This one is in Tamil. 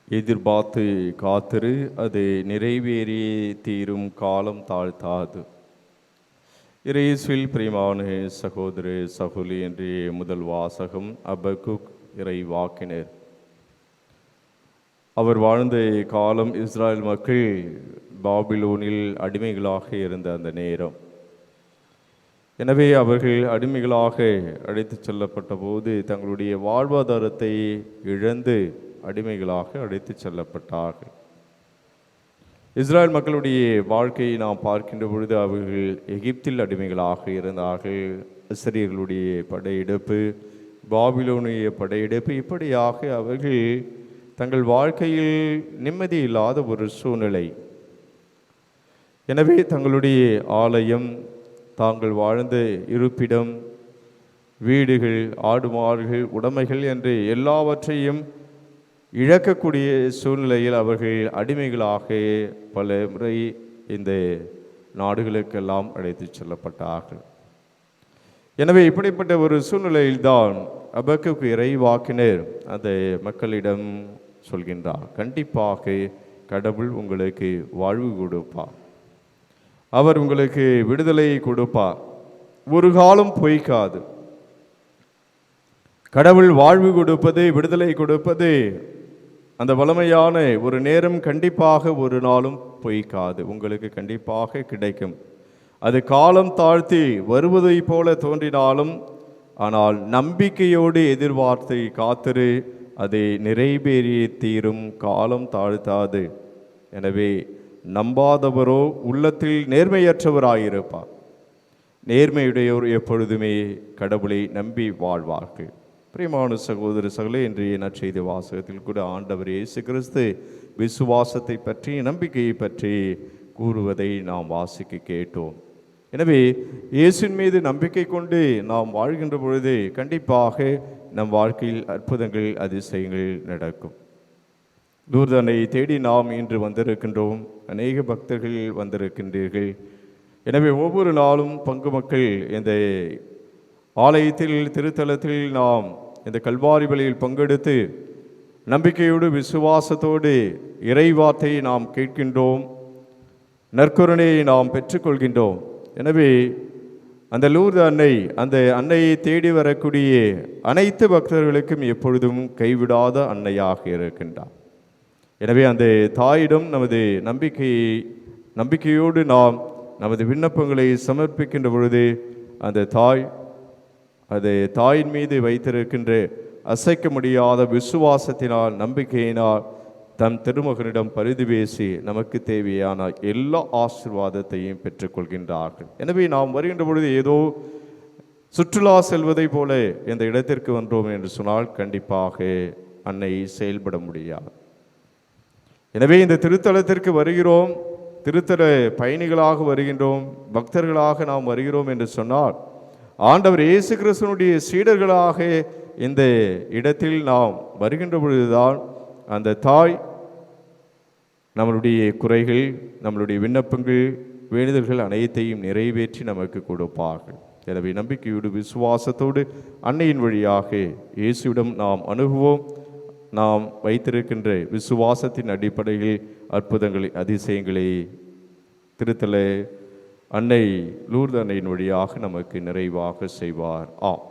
எதிர்பார்த்து காத்திரு, அது நிறைவேறி தீரும், காலம் தாழ்த்தாது. இயேசுவில் பிரியமான சகோதர சகோதரி இன்றைய முதல் வாசகம் அபக்குக் இறைவாக்கினர். அவர் வாழ்ந்த காலம் இஸ்ராயல் மக்கள் பாபிலோனில் அடிமைகளாக இருந்த அந்த நேரம். எனவே அவர்கள் அடிமைகளாக அழைத்துச் செல்லப்பட்ட போது தங்களுடைய வாழ்வாதாரத்தை இழந்து அடிமைகளாக அழைத்துச் செல்லப்பட்டார்கள். இஸ்ராயல் மக்களுடைய வாழ்க்கையை நாம் பார்க்கின்ற பொழுது அவர்கள் எகிப்தில் அடிமைகளாக இருந்தார்கள். அசரியர்களுடைய படையெடுப்பு, பாபிலோனிய படையெடுப்பு, இப்படியாக அவர்கள் தங்கள் வாழ்க்கையில் நிம்மதி இல்லாத ஒரு சூழ்நிலை. எனவே தங்களுடைய ஆலயம், தாங்கள் வாழ்ந்த இருப்பிடம், வீடுகள், ஆடு மாடுகள், உடைமைகள் என்று எல்லாவற்றையும் இழக்கக்கூடிய சூழ்நிலையில் அவர்கள் அடிமைகளாக பல முறை இந்த நாடுகளுக்கெல்லாம் அழைத்துச் செல்லப்பட்டார்கள். எனவே இப்படிப்பட்ட ஒரு சூழ்நிலையில்தான் அபக்குக் இறைவாக்கினர் அந்த மக்களிடம் சொல்கின்றார், கண்டிப்பாக கடவுள் உங்களுக்கு வாழ்வு கொடுப்பார், அவர் உங்களுக்கு விடுதலை கொடுப்பார், ஒரு காலம் பொய்க்காது. கடவுள் வாழ்வு கொடுப்பது, விடுதலை கொடுப்பது, அந்த வளமையான ஒரு நேரம் கண்டிப்பாக ஒரு நாளும் பொய்க்காது, உங்களுக்கு கண்டிப்பாக கிடைக்கும். அது காலம் தாழ்த்தி வருவதை போல தோன்றினாலும், ஆனால் நம்பிக்கையோடு எதிர்பார்த்து காத்திரு, அதை நிறைவேறி தீரும், காலம் தாழ்த்தாது. எனவே நம்பாதவரோ உள்ளத்தில் நேர்மையற்றவராயிருப்பார். நேர்மையுடையோர் எப்பொழுதுமே கடவுளை நம்பி வாழ்வார்கள். பிரியமான சகோதர சகோதரர்களே, இன்றைய நற்செய்தி வாசகத்தில் கூட ஆண்டவர் இயேசு கிறிஸ்து விசுவாசத்தை பற்றி, நம்பிக்கையை பற்றி கூறுவதை நாம் வாசிக்க கேட்டோம். எனவே இயேசுவின் மீது நம்பிக்கை கொண்டு நாம் வாழ்கின்ற பொழுது கண்டிப்பாக நம் வாழ்க்கையில் அற்புதங்கள், அதிசயங்கள் நடக்கும். லூர்தனை தேடி நாம் இன்று வந்திருக்கின்றோம். அநேக பக்தர்கள் வந்திருக்கின்றீர்கள். எனவே ஒவ்வொரு நாளும் பங்கு மக்கள் இந்த ஆலயத்தில், திருத்தலத்தில் நாம் இந்த கல்வாரி பலியில் பங்கெடுத்து நம்பிக்கையோடு விசுவாசத்தோடு இறைவார்த்தையை நாம் கேட்கின்றோம், நற்கருணையை நாம் பெற்றுக்கொள்கின்றோம். எனவே அந்த லூர்து அன்னை, அந்த அன்னையை தேடி வரக்கூடிய அனைத்து பக்தர்களுக்கும் எப்பொழுதும் கைவிடாத அன்னையாக இருக்கின்றார். எனவே அந்த தாயிடம் நமது நம்பிக்கையோடு நாம் நமது விண்ணப்பங்களை சமர்ப்பிக்கின்ற பொழுது அந்த தாயின் மீது வைத்திருக்கின்ற அசைக்க முடியாத விசுவாசத்தினால், நம்பிக்கையினால் தம் திருமகனிடம் பரிது பேசி நமக்கு தேவையான எல்லா ஆசீர்வாதத்தையும் பெற்றுக்கொள்கின்றார்கள். எனவே நாம் வருகின்ற பொழுது ஏதோ சுற்றுலா செல்வதை போல இந்த இடத்திற்கு வந்தோம் என்று சொன்னால் கண்டிப்பாக அன்னை செயல்பட முடியாது. எனவே இந்த திருத்தலத்திற்கு வருகிறோம், திருத்தல பயணிகளாக வருகின்றோம், பக்தர்களாக நாம் வருகிறோம் என்று சொன்னால் ஆண்டவர் இயேசு கிறிஸ்துவினுடைய சீடர்களாக இந்த இடத்தில் நாம் வருகின்ற பொழுதுதான் அந்த தாய் நம்மளுடைய குறைகள், நம்மளுடைய விண்ணப்பங்கள், வேண்டுதல்கள் அனைத்தையும் நிறைவேற்றி நமக்கு கொடுப்பார்கள். எனவே நம்பிக்கையோடு விசுவாசத்தோடு அன்னையின் வழியாக இயேசுவிடம் நாம் அணுகுவோம். நாம் வைத்திருக்கின்ற விசுவாசத்தின் அடிப்படையில் அற்புதங்களை, அதிசயங்களை திருத்தல அன்னை லூர்து அன்னையின் வழியாக நமக்கு நிறைவாக செய்வார். ஆம்.